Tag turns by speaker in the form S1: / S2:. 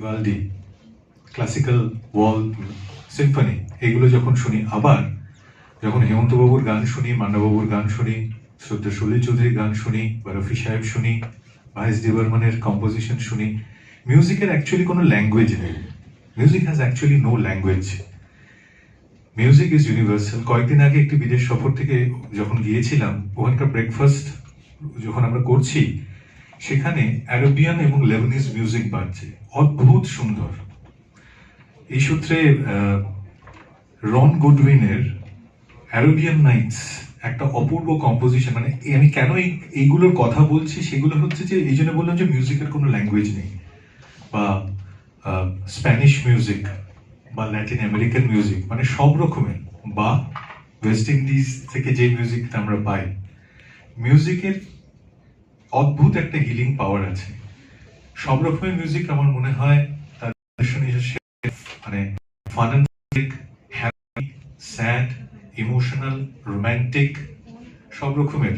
S1: ভিভালডি, classical ওয়াল Symphony, এগুলো যখন শুনি, আবার যখন হেমন্ত বাবুর গান শুনি, মান্নাবাবুর গান শুনি, শ্রদ্ধা সলিল চৌধুরীর গান শুনি, বা রফি সাহেব শুনি, ভাইস ডিবর্মনের কম্পোজিশন শুনি, মিউজিকের অ্যাকচুয়ালি কোনো ল্যাঙ্গুয়েজ নেই। Music has actually no language. Music is universal. কয়েকদিন আগে একটি বিদেশ সফর থেকে যখন গিয়েছিলাম, ওখানকার ব্রেকফাস্ট যখন আমরা করছি, সেখানে অ্যারাবিয়ান এবং লেবানিজ মিউজিক বাজছে, অদ্ভুত সুন্দর। এই সূত্রে রন গুডউইনের অ্যারাবিয়ান নাইটস একটা অপূর্ব কম্পোজিশন। মানে আমি কেন এইগুলোর কথা বলছি, সেগুলো হচ্ছে যে এই জন্য বললাম যে মিউজিকের কোনো ল্যাঙ্গুয়েজ নেই। বা স্প্যানিশ মিউজিক বা ল্যাটিন আমেরিকান মিউজিক, মানে সব রকমের, বা ওয়েস্ট ইন্ডিজ থেকে যে মিউজিকটা আমরা পাই, মিউজিকের অদ্ভুত একটা হিলিং পাওয়ার আছে। সব রকমের মিউজিক আমার মনে হয় তার মানে ফানান্টিক, হ্যাপি, স্যাড, ইমোশনাল, রোম্যান্টিক, সব রকমের